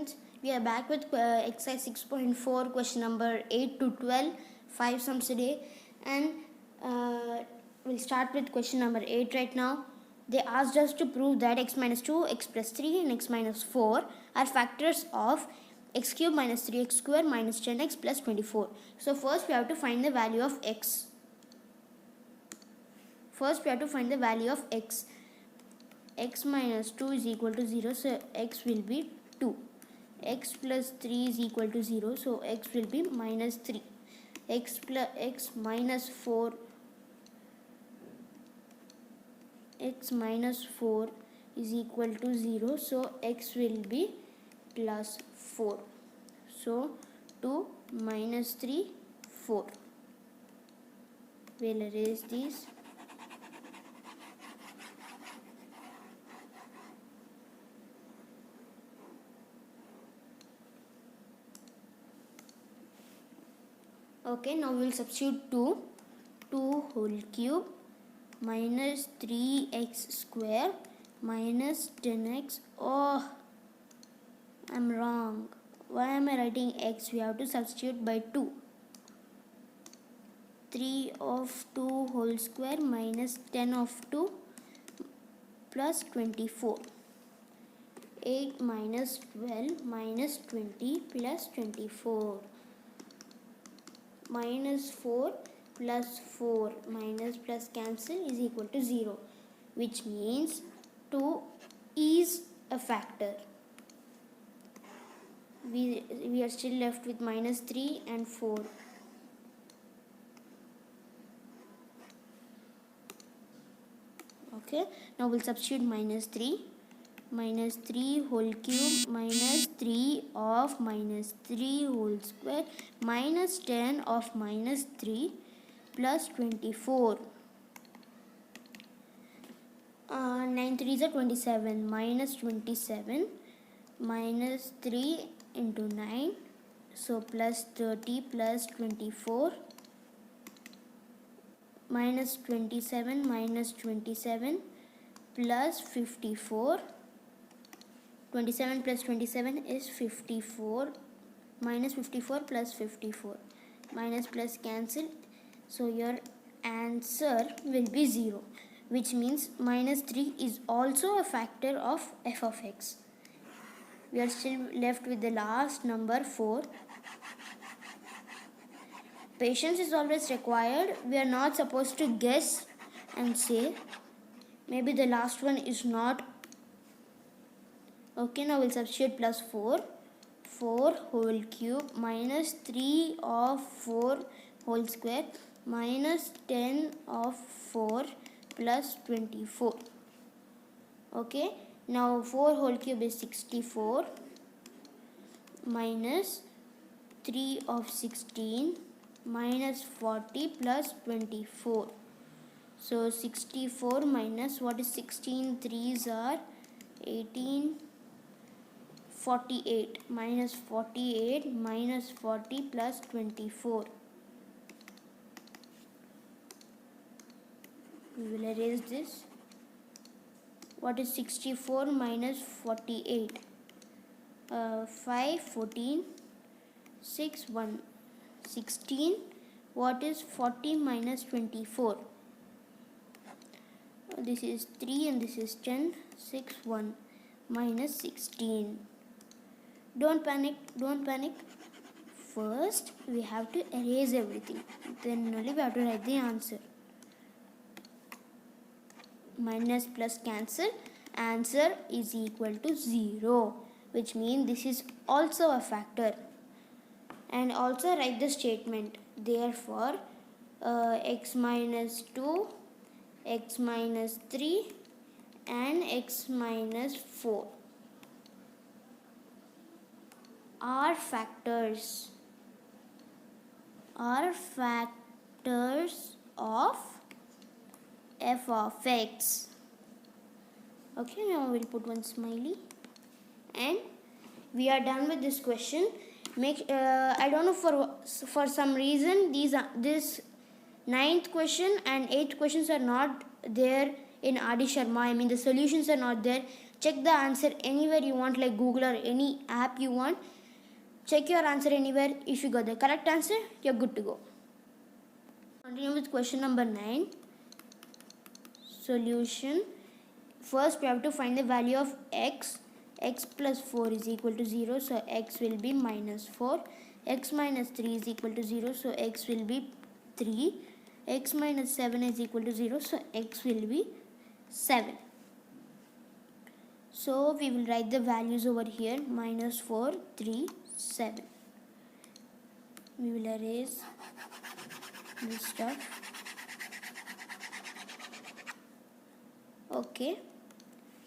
students, we are back with exercise 6.4 question number 8 to 12, 5 sums a day, and we'll start with question number 8 right now. They asked us to prove that x minus 2, x plus 3 and x minus 4 are factors of x cube minus 3x square minus 10x plus 24. So first we have to find the value of x. X minus 2 is equal to 0, so x will be 2. X plus 3 is equal to 0, so x will be minus 3. X minus 4 is equal to 0, so x will be plus 4. So 2 minus 3, 4. We'll erase these. Okay, now we will substitute 2 whole cube minus 3x square minus 10x. Oh, I'm wrong. Why am I writing x? We have to substitute by 2. 3 of 2 whole square minus 10 of 2 plus 24. 8 minus 12 minus 20 plus 24. Minus 4 plus 4 minus plus cancel is equal to 0, which means 2 is a factor. We are still left with minus 3 and 4. Okay, now we'll substitute minus 3 whole cube minus 3 of minus 3 whole square minus 10 of minus 3 plus 24. 9 3s are 27, minus 27 minus 3 into 9, so plus 30 plus 24 minus 27 minus 27 plus 54. 27 plus 27 is 54, minus 54 plus 54, minus plus cancel, so your answer will be 0, which means minus 3 is also a factor of f of x. We are still left with the last number 4. Patience is always required. We are not supposed to guess and say maybe the last one is not. Okay, now we'll substitute plus 4 whole cube minus 3 of 4 whole square minus 10 of 4 plus 24. Okay, now 4 whole cube is 64 minus 3 of 16 minus 40 plus 24. So 64 minus what is 16 3s are 18, 48 minus 48 minus 40 plus 24. We will erase this. What is 64 minus 48? 5, 14, 6, 1. 16. What is 40 minus 24? This is 3 and this is 10. 6, 1 minus 16. Don't panic. First, we have to erase everything. Then only we have to write the answer. Minus plus cancel. Answer is equal to 0, which means this is also a factor. And also write the statement. Therefore, x minus 2, x minus 3 and x minus 4 are factors of f of x. Okay, now we'll put one smiley and we are done with this question. I don't know, for some reason this 9th question and 8th questions are not there in Adi Sharma. I mean the solutions are not there. check the answer anywhere you want, like Google or any app you want. Check your answer anywhere. If you got the correct answer, you're good to go. Continue with question number 9. Solution. First we have to find the value of x. X plus 4 is equal to 0, so x will be minus 4. X minus 3 is equal to 0, so x will be 3. X minus 7 is equal to 0, so x will be 7. So we will write the values over here. Minus 4, 3, 7. We will erase this stuff. Okay.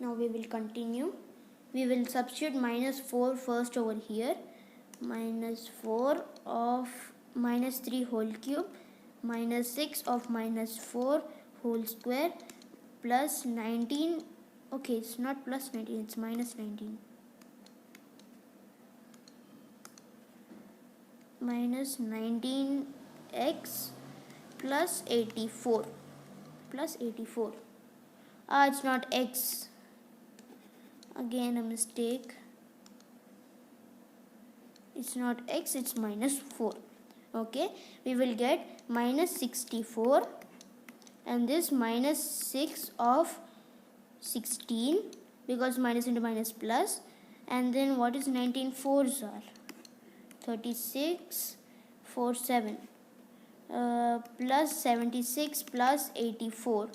Now we will continue. We will substitute minus 4 first over here. Minus 4 of minus 3 whole cube minus 6 of minus 4 whole square plus 19. Okay, it's not plus 19, it's minus 19. Minus 19x plus 84. Plus 84. It's not x. Again a mistake. It's not x, it's minus 4. Okay, we will get minus 64 and this minus 6 of 16 because minus into minus plus. And then what is 19 fours are? 36, 4, 7. Plus 76 plus 84.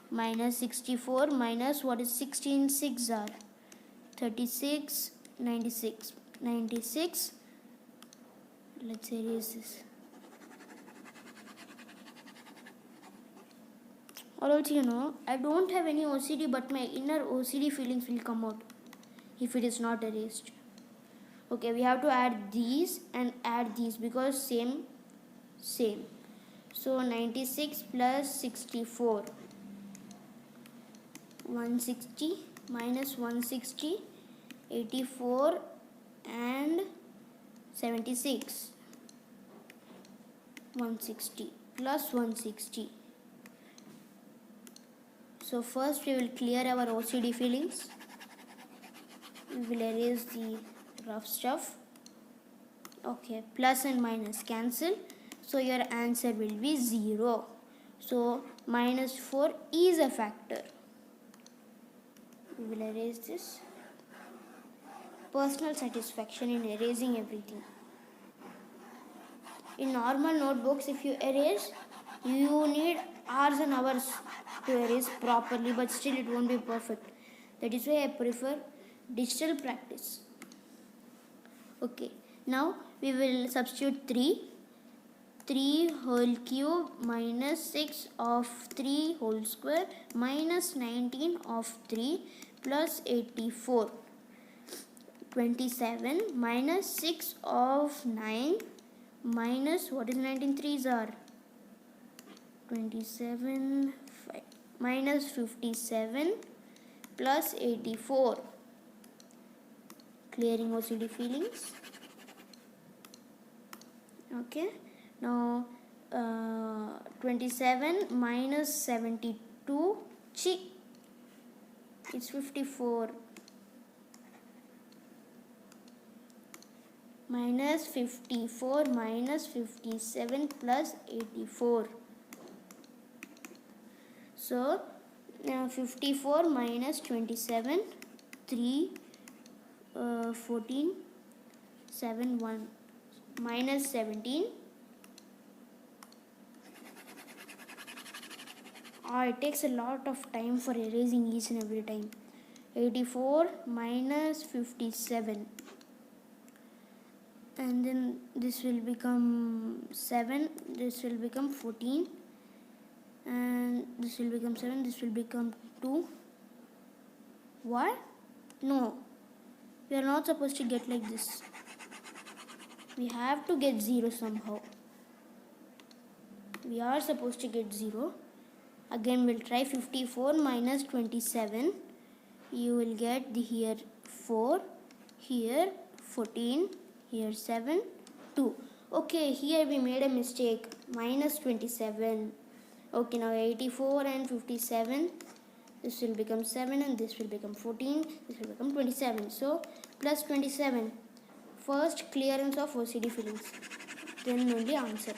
Minus 64 minus what is 16 6 are? 36, 96. 96. Let's erase this. Or else, you know, I don't have any OCD, but my inner OCD feelings will come out if it is not erased. Okay, we have to add these and add these because same. So 96 plus 64. 160 minus 160, 84 and 76. 160 plus 160. So first we will clear our OCD feelings. We will erase the rough stuff. Okay, plus and minus cancel. So your answer will be 0. So minus 4 is a factor. We will erase this. Personal satisfaction in erasing everything. In normal notebooks, if you erase, you need hours and hours to erase properly, but still it won't be perfect. That is why I prefer digital practice. Okay, now we will substitute 3. 3 whole cube minus 6 of 3 whole square minus 19 of 3 plus 84. 27 minus 6 of 9 minus what is 19 threes are? 27 5, minus 57 plus 84. Clearing OCD feelings. Okay. Now 27 minus 72, it's 54. Minus 54 minus 57 plus 84. So 54 minus 27, 3, 14, 7, 1, minus 17. It takes a lot of time for erasing each and every time. 84 minus 57. And then this will become 7, this will become 14. And this will become 7, this will become 2. What? No. We are not supposed to get like this. We have to get 0 somehow. We are supposed to get 0. Again we'll try 54 minus 27. You will get the here 4, here 14, here 7, 2. Okay, here we made a mistake. Minus 27. Okay, now 84 and 57. This will become 7 and this will become 14. This will become 27. So plus 27. First clearance of OCD fillings. Then only answer.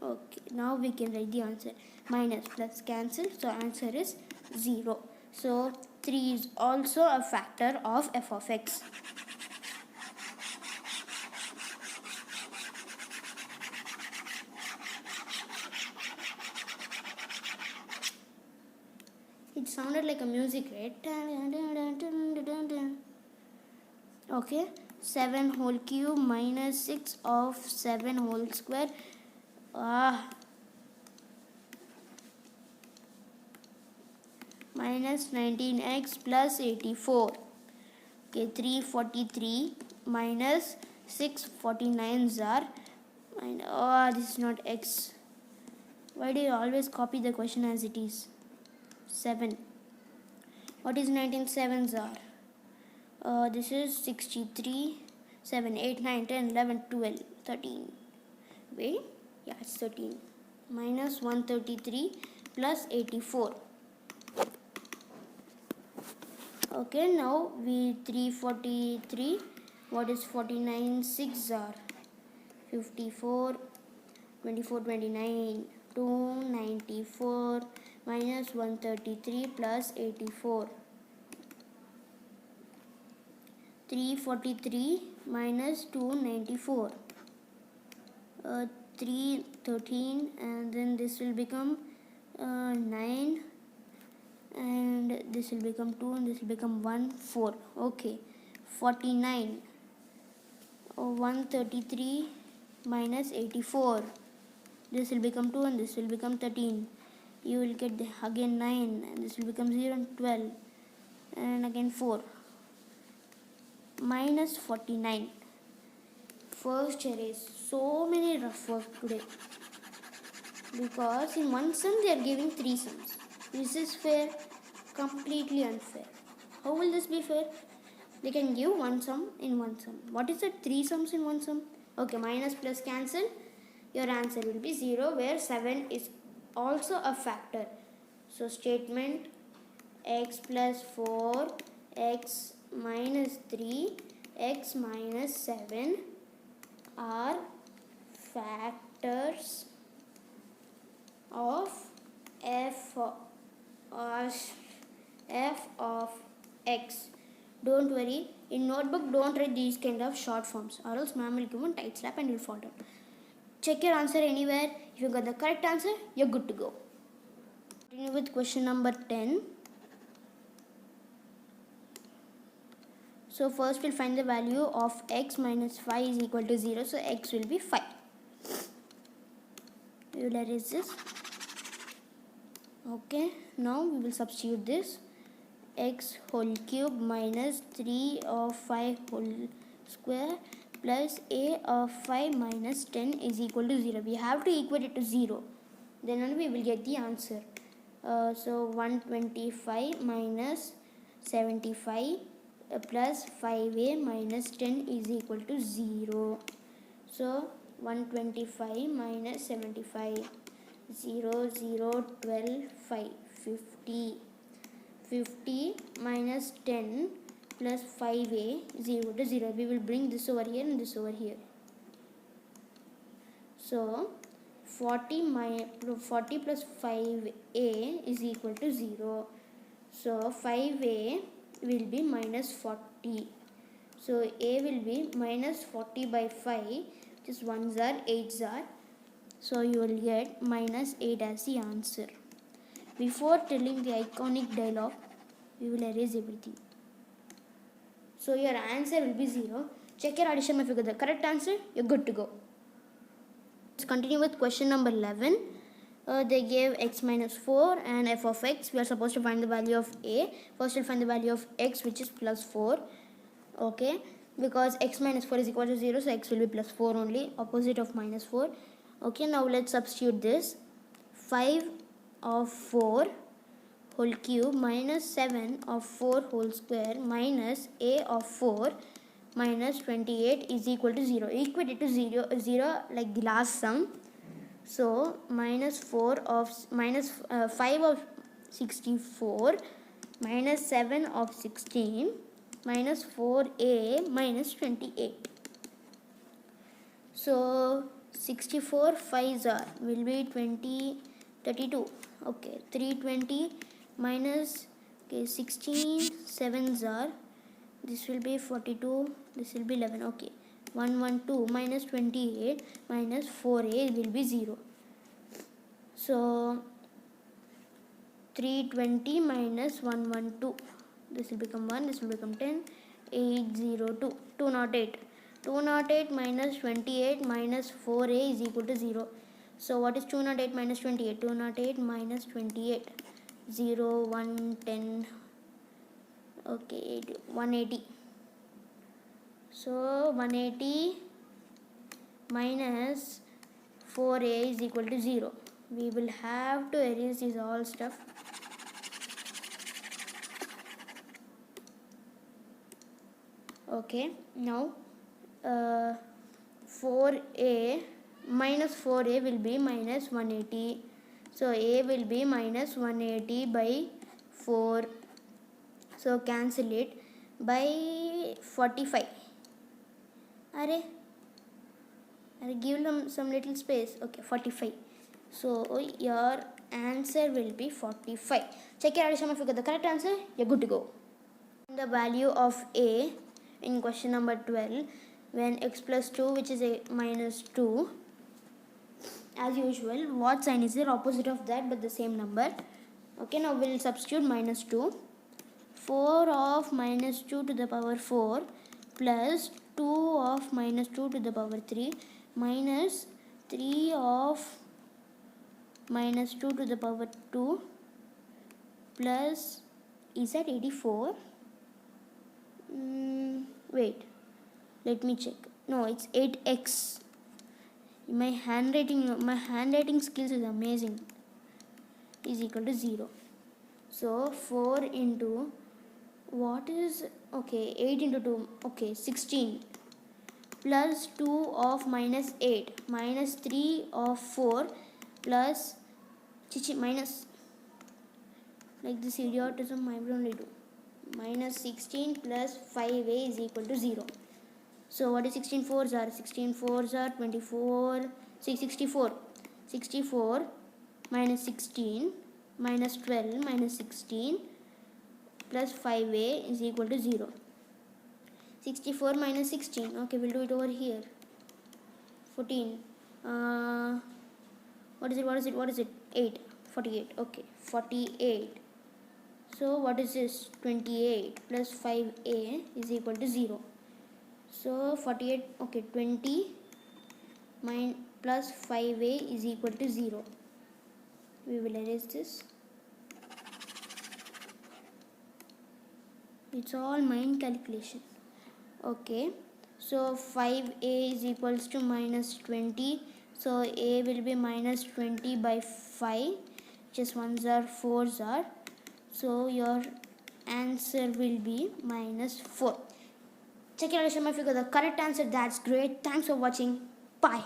Okay, now we can write the answer. Minus plus cancel. So answer is 0. So 3 is also a factor of f of x. It sounded like a music, right? Okay, 7 whole cube minus 6 of 7 whole square. Minus 19x plus 84. Okay, 343 minus 649s are. This is not x. Why do you always copy the question as it is? 7. What is 19 sevens are? This is 63, 7, 8, 9, 10, 11, 12, 13. Wait, yeah, it's 13. Minus 133 plus 84. Okay, now we 343. What is 49 6 are? 54, 24, 29, 294 minus 133 plus 84. 343 minus 294. 313 and then this will become 9 and this will become 2 and this will become 1, 4. Okay, 49. 133 minus 84. This will become 2 and this will become 13. You will get again 9 and this will become 0 and 12 and again 4. Minus 49. First erase. So many rough work today. Because in one sum they are giving 3 sums. Is this fair? Completely unfair. How will this be fair? They can give one sum in one sum. What is that? 3 sums in one sum? Okay, minus plus cancel. Your answer will be 0 where 7 is also a factor. So statement x plus 4, x minus 3, x minus 7 are factors of f of x. Don't worry, in notebook don't write these kind of short forms or else ma'am will give one tight slap and you'll fall down. Check your answer anywhere. If you got the correct answer, you're good to go. Continue with question number 10. So first we'll find the value of x minus 5 is equal to 0. So x will be 5. We will erase this. Okay, now we will substitute this. X whole cube minus 3 of 5 whole square plus a of 5 minus 10 is equal to 0. We have to equate it to 0. Then only we will get the answer. So 125 minus 75 plus 5a minus 10 is equal to 0. So 125 minus 75. 0, 0, 12, 5, 50. 50 minus 10 plus 5a is equal to 0. We will bring this over here and this over here. So 40 plus 5a is equal to 0. So 5a will be minus 40. So a will be minus 40 by 5, which is 1s are 8s are. So you will get minus 8 as the answer. Before telling the iconic dialogue, we will erase everything. So your answer will be 0. Check your addition. If you get the correct answer, you're good to go. Let's continue with question number 11. They gave x minus 4 and f of x. We are supposed to find the value of a. First we'll find the value of x, which is plus 4. Okay, because x minus 4 is equal to 0, so x will be plus 4 only, opposite of minus 4. Okay, now let's substitute this. 5 of 4 whole cube minus 7 of 4 whole square minus a of 4 minus 28 is equal to 0. Equate it to 0 like the last sum. So minus 5 of 64 minus 7 of 16 minus 4a minus 28. So 64 5s are will be 32. Okay, 320 minus 16 7s are, this will be 42, this will be 11. Okay, 112 minus 28 minus 4a will be 0. So 320 minus 112, this will become 1, this will become 10. 802 208. 208 minus 28 minus 4a is equal to 0. So what is 208 minus 28? 208 minus 28, 0 1 10. Okay, 180. So 180 minus 4a is equal to 0. We will have to erase this all stuff. Okay, now 4a minus 4a will be minus 180. So a will be minus 180 by 4. So cancel it by 45. Give them some little space. Okay, 45. So your answer will be 45. Check your addition. If you get the correct answer, you're good to go. The value of a in question number 12, when x plus 2, which is a minus 2, as usual, what sign is there? Opposite of that but the same number. Okay, now we'll substitute minus 2. 4 of minus 2 to the power 4 plus 2 of minus 2 to the power 3 minus 3 of minus 2 to the power 2 plus, is that 84? Wait, let me check. No, it's 8x. My handwriting skills is amazing. Is equal to 0. So 4 into, what is, okay, 8 into 2, okay, 16 plus 2 of minus 8 minus 3 of 4 plus minus, like this idiotism I will only do, minus 16 plus 5a is equal to 0. So what is 16 4s are? 16 4s are 24, 64. 64 minus 16 minus 12 minus 16 plus 5a is equal to 0. 64 minus 16. Okay, we'll do it over here. 14. What is it? 8. 48. Okay, 48. So what is this? 28 plus 5a is equal to 0. So 48, okay, 20 plus 5a is equal to 0. We will erase this. It's all mind calculation. Okay, so 5a is equals to minus 20. So a will be minus 20 by 5. Just 1s are 4s are. So your answer will be minus 4. Check your addition if you got the correct answer. That's great. Thanks for watching. Bye.